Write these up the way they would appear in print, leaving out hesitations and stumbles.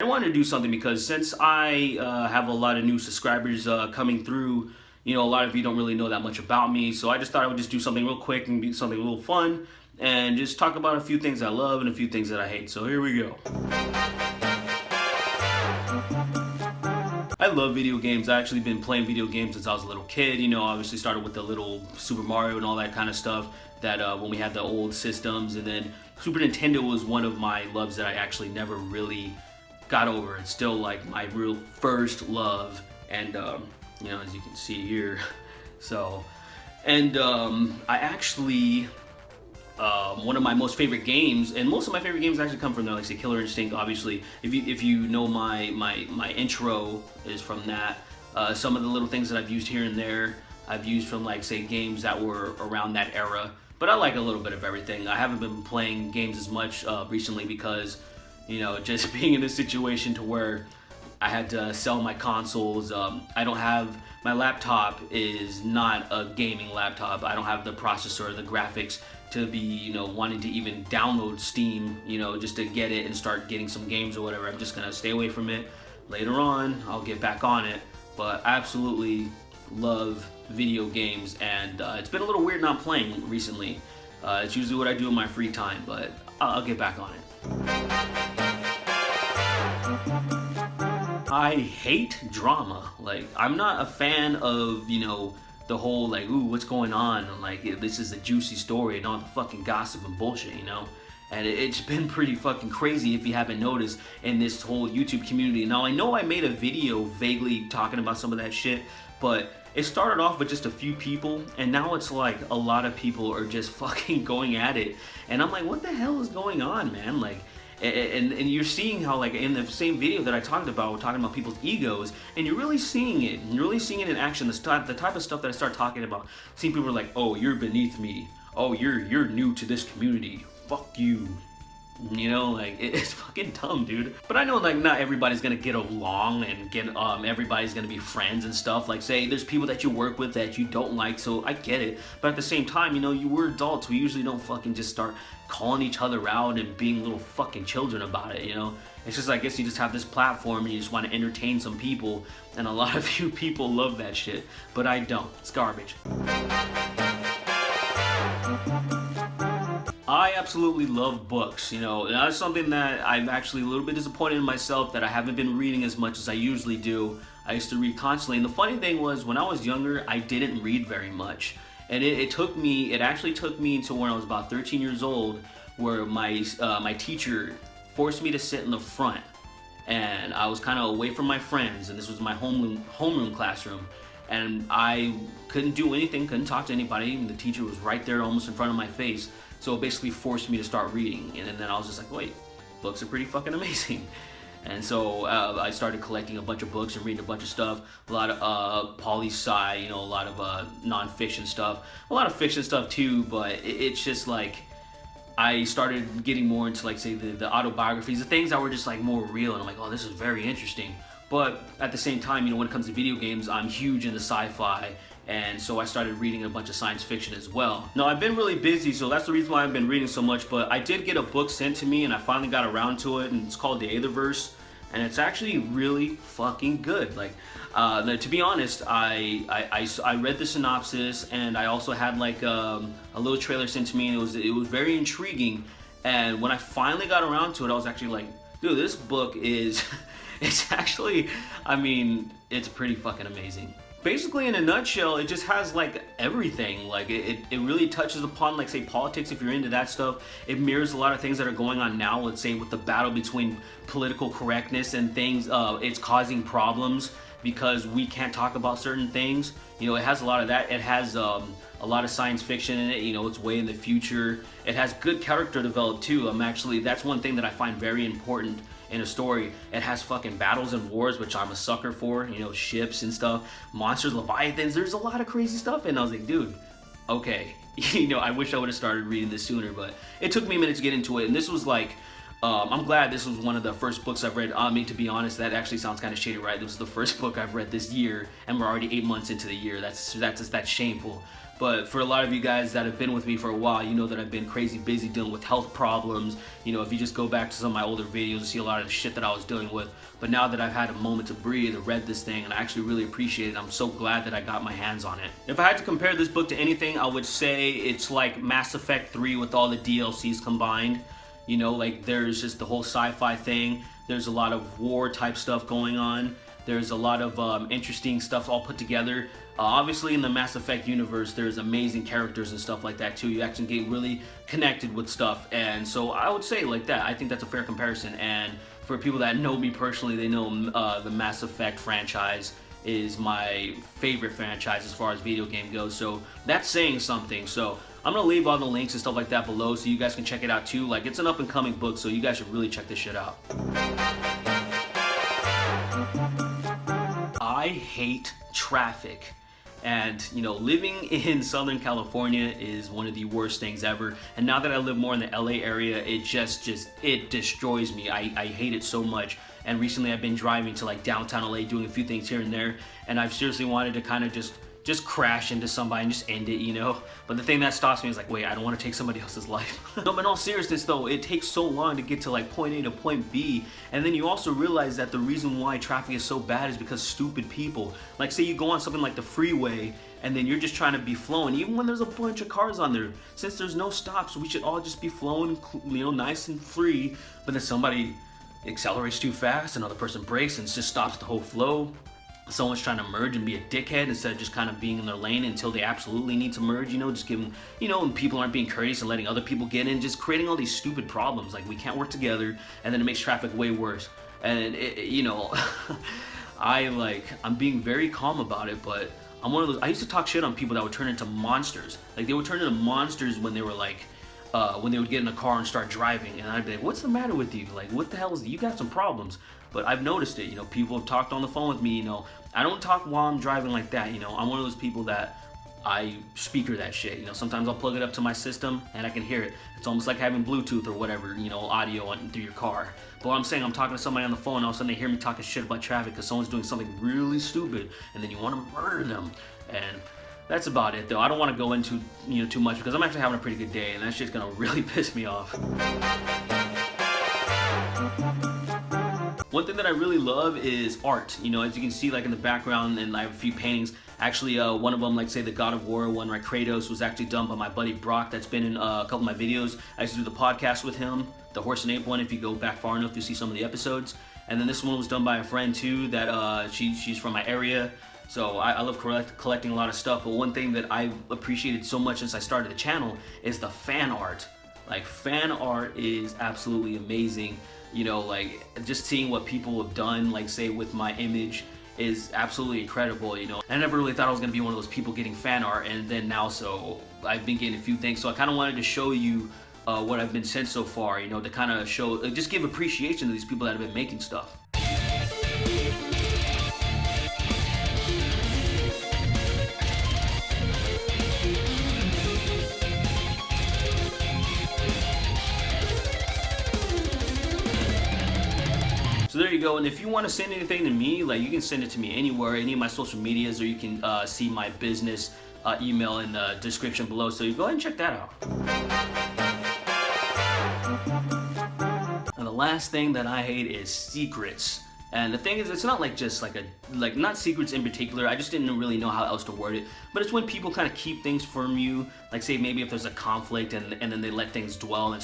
wanted to do something because since I have a lot of new subscribers coming through, a lot of you don't really know that much about me. So I just thought I would just do something real quick and do something a little fun and just talk about a few things I love and a few things that I hate. So here we go. I love video games. I've actually been playing video games since I was a little kid. Obviously started with the little Super Mario and all that kind of stuff that when we had the old systems, and then Super Nintendo was one of my loves that I actually never really got over. It's still like my real first love, and as you can see here, so, and I actually one of my most favorite games, and most of my favorite games actually come from there, like say Killer Instinct. Obviously, if you know my intro is from that. Some of the little things that I've used here and there, I've used from like say games that were around that era. But I like a little bit of everything. I haven't been playing games as much recently because, just being in a situation to where I had to sell my consoles. I don't have, my laptop is not a gaming laptop. I don't have the processor, the graphics to be, wanting to even download Steam, just to get it and start getting some games or whatever. I'm just gonna stay away from it. Later on, I'll get back on it. But I absolutely love video games, and it's been a little weird not playing recently. It's usually what I do in my free time, but I'll get back on it. I hate drama. Like, I'm not a fan of, the whole like, ooh, what's going on? And like, this is a juicy story and all the fucking gossip and bullshit, And it's been pretty fucking crazy if you haven't noticed in this whole YouTube community. Now, I know I made a video vaguely talking about some of that shit, but it started off with just a few people, and now it's like a lot of people are just fucking going at it. And I'm like, what the hell is going on, man? Like, and you're seeing how, like, in the same video that I talked about, talking about people's egos, and you're really seeing it. You're really seeing it in action. The type of stuff that I start talking about. Seeing people like, oh, you're beneath me. Oh, you're new to this community. Fuck you. Like, it's fucking dumb, dude. But I know, like, not everybody's gonna get along and everybody's gonna be friends and stuff. Like, say, there's people that you work with that you don't like, so I get it. But at the same time, we're adults. We usually don't fucking just start calling each other out and being little fucking children about it, It's just, I guess you just have this platform and you just want to entertain some people, and a lot of you people love that shit. But I don't. It's garbage. I absolutely love books, and that's something that I'm actually a little bit disappointed in myself that I haven't been reading as much as I usually do. I used to read constantly, and the funny thing was, when I was younger, I didn't read very much. And it actually took me until when I was about 13 years old, where my teacher forced me to sit in the front, and I was kind of away from my friends, and this was my homeroom classroom. And I couldn't do anything, couldn't talk to anybody, and the teacher was right there almost in front of my face. So it basically forced me to start reading, and then I was just like, wait, books are pretty fucking amazing. And so I started collecting a bunch of books and reading a bunch of stuff, a lot of poli-sci, a lot of non-fiction stuff, a lot of fiction stuff too, but it's just like, I started getting more into, like, say, the autobiographies, the things that were just like more real, and I'm like, oh, this is very interesting. But at the same time, when it comes to video games, I'm huge into sci-fi, and so I started reading a bunch of science fiction as well. Now, I've been really busy, so that's the reason why I've been reading so much, but I did get a book sent to me, and I finally got around to it, and it's called the Aetherverse, and it's actually really fucking good. Like, to be honest, I read the synopsis, and I also had like a little trailer sent to me, and it was very intriguing, and when I finally got around to it, I was actually like, dude, this book is, it's actually, it's pretty fucking amazing. Basically, in a nutshell, it just has like everything. Like it really touches upon, like, say, politics, if you're into that stuff. It mirrors a lot of things that are going on now, let's say, with the battle between political correctness and things. It's causing problems because we can't talk about certain things. It has a lot of that. It has a lot of science fiction in it. It's way in the future. It has good character development too. That's one thing that I find very important in a story. It has fucking battles and wars, which I'm a sucker for, ships and stuff, monsters, leviathans. There's a lot of crazy stuff, and I was like, dude, okay. I wish I would have started reading this sooner, but it took me a minute to get into it, and this was like, I'm glad this was one of the first books I've read. To be honest, that actually sounds kind of shady, right? This was the first book I've read this year, and we're already 8 months into the year. That's shameful. But for a lot of you guys that have been with me for a while, you know that I've been crazy busy dealing with health problems. You know, if you just go back to some of my older videos, you see a lot of the shit that I was dealing with. But now that I've had a moment to breathe, I read this thing and I actually really appreciate it. I'm so glad that I got my hands on it. If I had to compare this book to anything, I would say it's like Mass Effect 3 with all the DLCs combined. You know, like there's just the whole sci-fi thing. There's a lot of war type stuff going on. There's a lot of interesting stuff all put together. Obviously in the Mass Effect universe, there's amazing characters and stuff like that too. You actually get really connected with stuff. And so I would say like that. I think that's a fair comparison. And for people that know me personally, they know the Mass Effect franchise is my favorite franchise as far as video game goes. So that's saying something. So I'm gonna leave all the links and stuff like that below so you guys can check it out too. Like, it's an up and coming book, so you guys should really check this shit out. I hate traffic. And you know, living in Southern California is one of the worst things ever. And now that I live more in the LA area, it it destroys me. I hate it so much. And recently I've been driving to like downtown LA, doing a few things here and there, and I've seriously wanted to kind of just crash into somebody and just end it, you know? But the thing that stops me is like, wait, I don't want to take somebody else's life. No, but in all seriousness though, it takes so long to get to like point A to point B, and then you also realize that the reason why traffic is so bad is because stupid people. Like, say you go on something like the freeway, and then you're just trying to be flowing, even when there's a bunch of cars on there. Since there's no stops, we should all just be flowing, you know, nice and free. But then somebody accelerates too fast, another person brakes and just stops the whole flow. Someone's trying to merge and be a dickhead instead of just kind of being in their lane until they absolutely need to merge, you know, just giving, you know, and people aren't being courteous and letting other people get in, just creating all these stupid problems. Like, we can't work together, and then it makes traffic way worse. And you know, I'm being very calm about it, but I'm one of those, I used to talk shit on people that would turn into monsters. Like, they would turn into monsters when they were like, when they would get in a car and start driving, and I'd be like, what's the matter with you? Like, what the hell is, you got some problems. But I've noticed it, you know, people have talked on the phone with me, you know, I don't talk while I'm driving like that, you know, I'm one of those people that I speaker that shit, you know, sometimes I'll plug it up to my system and I can hear it. It's almost like having Bluetooth or whatever, you know, audio through your car. But what I'm saying, I'm talking to somebody on the phone, all of a sudden they hear me talking shit about traffic because someone's doing something really stupid, and then you want to murder them. And that's about it though. I don't want to go into, you know, too much because I'm actually having a pretty good day, and that shit's gonna really piss me off. One thing that I really love is art. You know, as you can see, like in the background, and I have a few paintings. Actually, one of them, like say the God of War one, right, Kratos, was actually done by my buddy Brock. That's been in a couple of my videos. I used to do the podcast with him, the Horse and Ape one. If you go back far enough, you'll see some of the episodes. And then this one was done by a friend too. That she's from my area. So I love collecting a lot of stuff. But one thing that I've appreciated so much since I started the channel is the fan art. Like, fan art is absolutely amazing. You know, like, just seeing what people have done, like say with my image, is absolutely incredible, you know. I never really thought I was gonna be one of those people getting fan art, and then now, so I've been getting a few things. So I kind of wanted to show you what I've been sent so far, you know, to kind of show, just give appreciation to these people that have been making stuff. So there you go, and if you want to send anything to me, like, you can send it to me anywhere, any of my social medias, or you can see my business email in the description below, so you go ahead and check that out. And the last thing that I hate is secrets. And the thing is, it's not like just like not secrets in particular, I just didn't really know how else to word it, but it's when people kind of keep things from you, like say maybe if there's a conflict and then they let things dwell and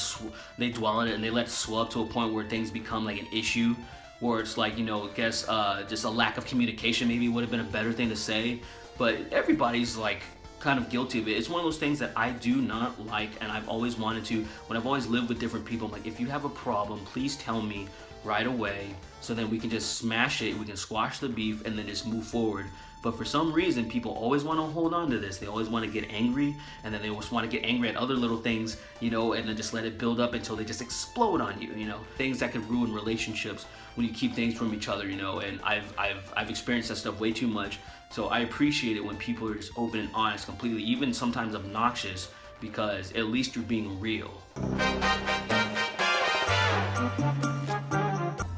they dwell in it and they let it swell up to a point where things become like an issue, where it's like, you know, I guess just a lack of communication maybe would have been a better thing to say, but everybody's like kind of guilty of it. It's one of those things that I do not like, and I've always wanted to, when I've always lived with different people, I'm like, if you have a problem, please tell me right away, so then we can just smash it, we can squash the beef, and then just move forward. But for some reason, people always want to hold on to this. They always want to get angry, and then they always want to get angry at other little things, you know, and then just let it build up until they just explode on you, you know. Things that could ruin relationships when you keep things from each other, you know, and I've experienced that stuff way too much. So I appreciate it when people are just open and honest completely, even sometimes obnoxious, because at least you're being real.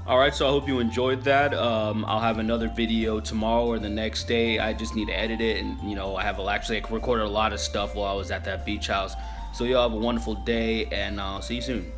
All right, so I hope you enjoyed that. I'll have another video tomorrow or the next day. I just need to edit it, and I recorded a lot of stuff while I was at that beach house. So y'all have a wonderful day, and I'll see you soon.